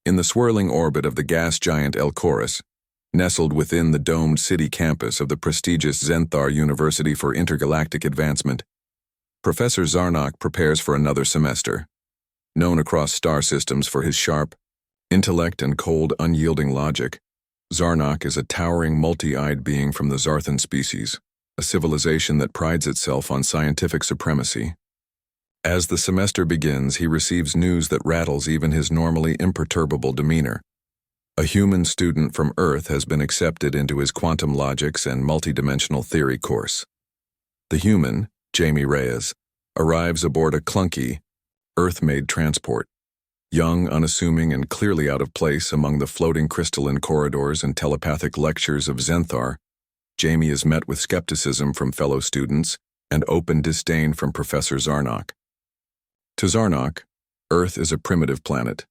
In the swirling orbit of the gas giant Elcorus, nestled within the domed city campus of the prestigious Zenthar University for Intergalactic Advancement, Professor Zarnock prepares for another semester. Known across star systems for his sharp intellect and cold, unyielding logic, Zarnock is a towering, multi-eyed being from the Zarthan species, a civilization that prides itself on scientific supremacy. As the semester begins, he receives news that rattles even his normally imperturbable demeanor. A human student from Earth has been accepted into his quantum logics and multidimensional theory course. The human, Jamie Reyes, arrives aboard a clunky, Earth-made transport. Young, unassuming, and clearly out of place among the floating crystalline corridors and telepathic lectures of Zenthar, Jamie is met with skepticism from fellow students and open disdain from Professor Zarnock. To Zarnock, Earth is a primitive planet,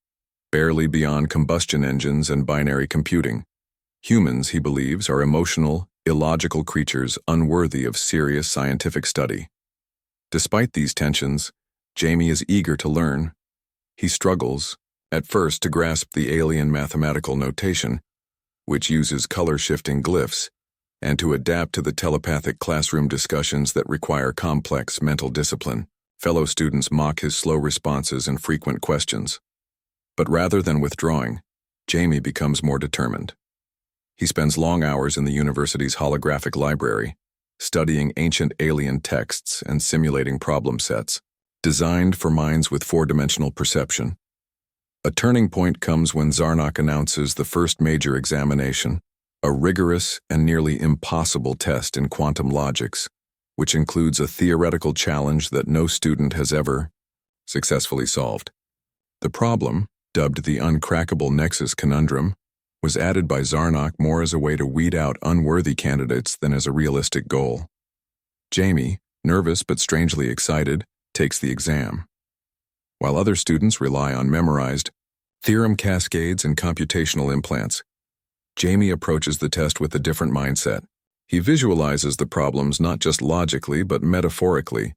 barely beyond combustion engines and binary computing. Humans, he believes, are emotional, illogical creatures unworthy of serious scientific study. Despite these tensions, Jamie is eager to learn. He struggles, at first, to grasp the alien mathematical notation, which uses color-shifting glyphs, and to adapt to the telepathic classroom discussions that require complex mental discipline. Fellow students mock his slow responses and frequent questions. But rather than withdrawing, Jamie becomes more determined. He spends long hours in the university's holographic library, studying ancient alien texts and simulating problem sets, designed for minds with four-dimensional perception. A turning point comes when Zarnock announces the first major examination, a rigorous and nearly impossible test in quantum logics, which includes a theoretical challenge that no student has ever successfully solved. The problem, dubbed the uncrackable nexus conundrum, was added by Zarnock more as a way to weed out unworthy candidates than as a realistic goal. Jamie, nervous but strangely excited, takes the exam. While other students rely on memorized theorem cascades and computational implants, Jamie approaches the test with a different mindset. He visualizes the problems not just logically but metaphorically,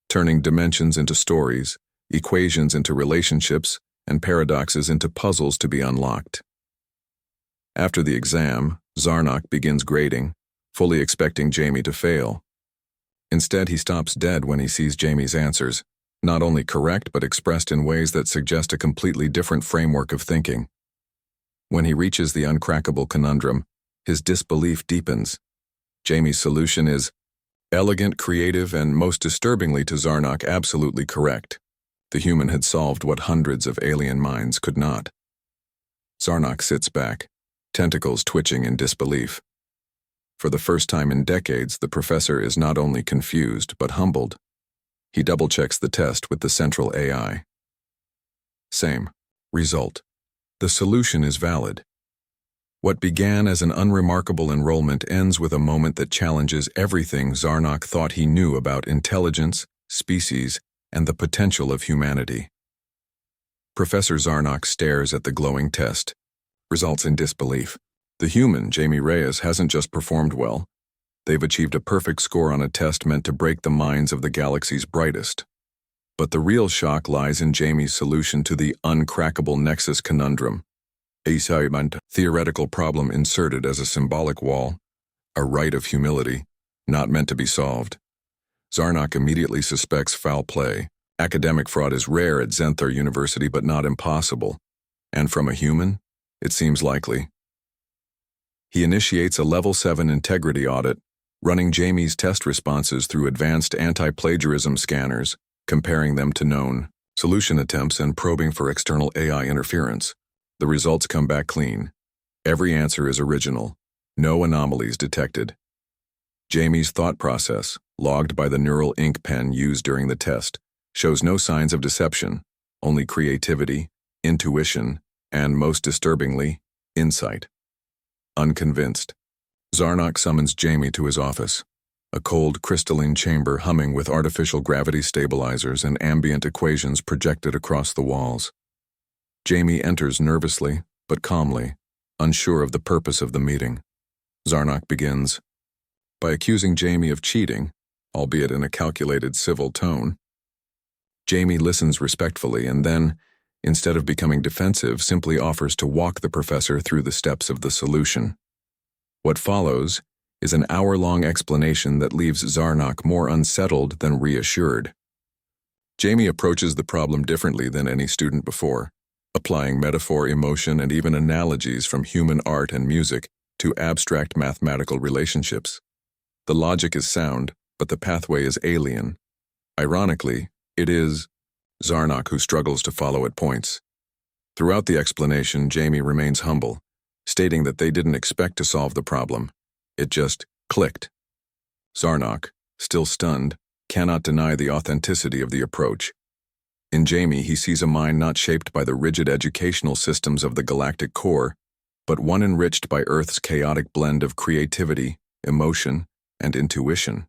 turning dimensions into stories, equations into relationships, and paradoxes into puzzles to be unlocked. After the exam, Zarnock begins grading, fully expecting Jamie to fail. Instead, he stops dead when he sees Jamie's answers, not only correct but expressed in ways that suggest a completely different framework of thinking. When he reaches the uncrackable conundrum, his disbelief deepens. Jamie's solution is elegant, creative, and most disturbingly to Zarnock, absolutely correct. The human had solved what hundreds of alien minds could not. Zarnock sits back, tentacles twitching in disbelief. For the first time in decades, the professor is not only confused but humbled. He double-checks the test with the central AI. Same result. The solution is valid. What began as an unremarkable enrollment ends with a moment that challenges everything Zarnock thought he knew about intelligence, species, and the potential of humanity. Professor Zarnock stares at the glowing test, results in disbelief. The human, Jamie Reyes, hasn't just performed well. They've achieved a perfect score on a test meant to break the minds of the galaxy's brightest. But the real shock lies in Jamie's solution to the uncrackable nexus conundrum, a theoretical problem inserted as a symbolic wall, a rite of humility, not meant to be solved. Zarnock immediately suspects foul play. Academic fraud is rare at Zenthar University but not impossible. And from a human, it seems likely. He initiates a Level 7 integrity audit, running Jamie's test responses through advanced anti-plagiarism scanners, comparing them to known solution attempts and probing for external AI interference. The results come back clean. Every answer is original. No anomalies detected. Jamie's thought process, logged by the neural ink pen used during the test, shows no signs of deception, only creativity, intuition, and, most disturbingly, insight. Unconvinced, Zarnock summons Jamie to his office, a cold, crystalline chamber humming with artificial gravity stabilizers and ambient equations projected across the walls. Jamie enters nervously, but calmly, unsure of the purpose of the meeting. Zarnock begins by accusing Jamie of cheating, albeit in a calculated civil tone. Jamie listens respectfully and then, instead of becoming defensive, simply offers to walk the professor through the steps of the solution. What follows is an hour-long explanation that leaves Zarnock more unsettled than reassured. Jamie approaches the problem differently than any student before, applying metaphor, emotion, and even analogies from human art and music to abstract mathematical relationships. The logic is sound, but the pathway is alien. Ironically, it is Zarnock who struggles to follow at points. Throughout the explanation, Jamie remains humble, stating that they didn't expect to solve the problem. It just clicked. Zarnock, still stunned, cannot deny the authenticity of the approach. In Jamie, he sees a mind not shaped by the rigid educational systems of the galactic core, but one enriched by Earth's chaotic blend of creativity, emotion, and intuition.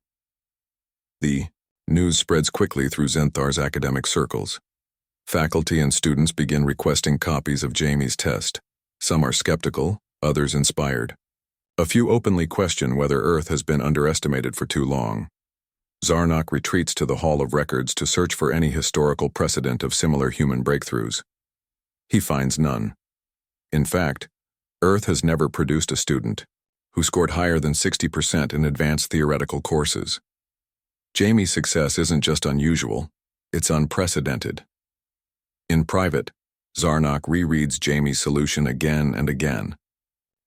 The news spreads quickly through Zenthar's academic circles. Faculty and students begin requesting copies of Jamie's test. Some are skeptical, others inspired. A few openly question whether Earth has been underestimated for too long. Zarnock retreats to the Hall of Records to search for any historical precedent of similar human breakthroughs. He finds none. In fact, Earth has never produced a student who scored higher than 60% in advanced theoretical courses. Jamie's success isn't just unusual, it's unprecedented. In private, Zarnock rereads Jamie's solution again and again.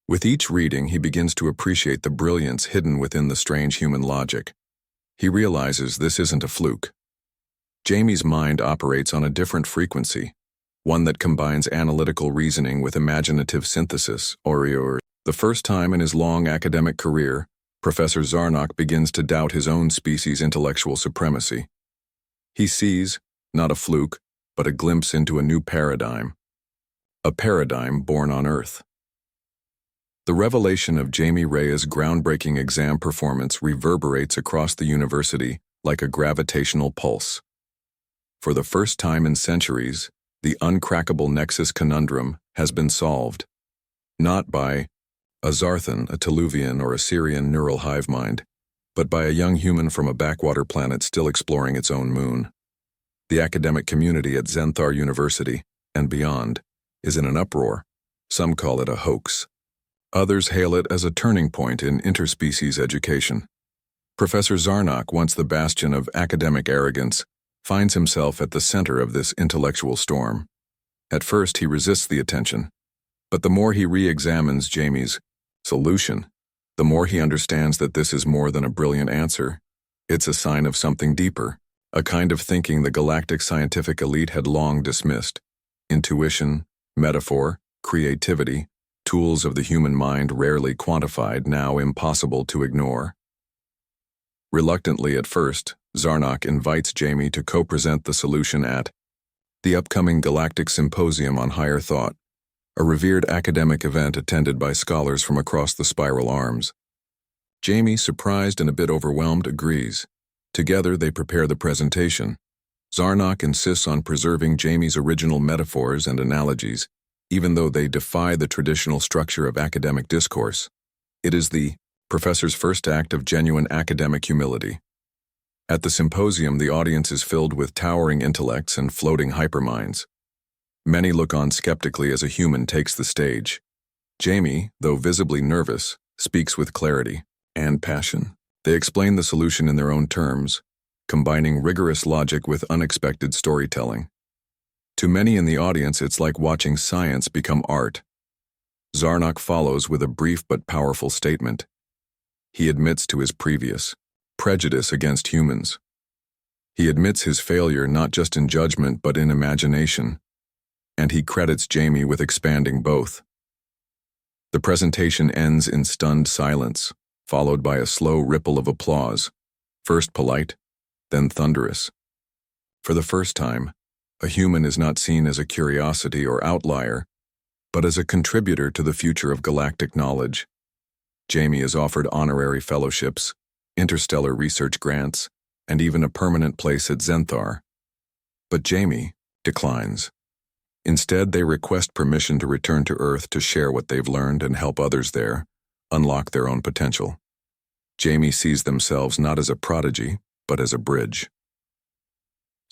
With each reading, he begins to appreciate the brilliance hidden within the strange human logic. He realizes this isn't a fluke. Jamie's mind operates on a different frequency, one that combines analytical reasoning with imaginative synthesis, or the first time in his long academic career, Professor Zarnock begins to doubt his own species' intellectual supremacy. He sees, not a fluke, but a glimpse into a new paradigm. A paradigm born on Earth. The revelation of Jamie Rhea's groundbreaking exam performance reverberates across the university like a gravitational pulse. For the first time in centuries, the uncrackable nexus conundrum has been solved, not by a Zarthan, a Teluvian, or a Syrian neural hive mind, but by a young human from a backwater planet still exploring its own moon. The academic community at Zenthar University, and beyond, is in an uproar. Some call it a hoax. Others hail it as a turning point in interspecies education. Professor Zarnock, once the bastion of academic arrogance, finds himself at the center of this intellectual storm. At first, he resists the attention, but the more he re-examines Jamie's solution, the more he understands that this is more than a brilliant answer. It's a sign of something deeper, a kind of thinking the galactic scientific elite had long dismissed. Intuition, metaphor, creativity, tools of the human mind rarely quantified, now impossible to ignore. Reluctantly at first, Zarnock invites Jamie to co-present the solution at the upcoming Galactic Symposium on Higher Thought, a revered academic event attended by scholars from across the spiral arms. Jamie, surprised and a bit overwhelmed, agrees. Together they prepare the presentation. Zarnock insists on preserving Jamie's original metaphors and analogies, even though they defy the traditional structure of academic discourse. It is the professor's first act of genuine academic humility. At the symposium, the audience is filled with towering intellects and floating hyperminds. Many look on skeptically as a human takes the stage. Jamie, though visibly nervous, speaks with clarity and passion. They explain the solution in their own terms, combining rigorous logic with unexpected storytelling. To many in the audience, it's like watching science become art. Zarnock follows with a brief but powerful statement. He admits to his previous prejudice against humans. He admits his failure not just in judgment but in imagination, and he credits Jamie with expanding both. The presentation ends in stunned silence, followed by a slow ripple of applause, first polite, then thunderous. For the first time, a human is not seen as a curiosity or outlier, but as a contributor to the future of galactic knowledge. Jamie is offered honorary fellowships, interstellar research grants, and even a permanent place at Zenthar. But Jamie declines. Instead, they request permission to return to Earth to share what they've learned and help others there unlock their own potential. Jamie sees themselves not as a prodigy, but as a bridge.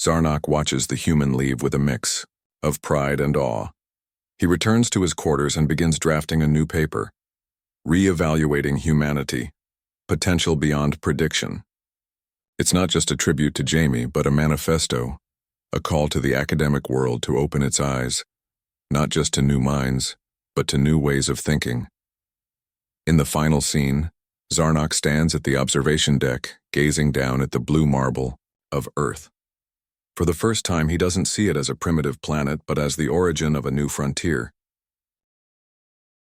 Zarnock watches the human leave with a mix of pride and awe. He returns to his quarters and begins drafting a new paper, Re-Evaluating Humanity, Potential Beyond Prediction. It's not just a tribute to Jamie, but a manifesto, a call to the academic world to open its eyes, not just to new minds, but to new ways of thinking. In the final scene, Zarnock stands at the observation deck, gazing down at the blue marble of Earth. For the first time, he doesn't see it as a primitive planet, but as the origin of a new frontier.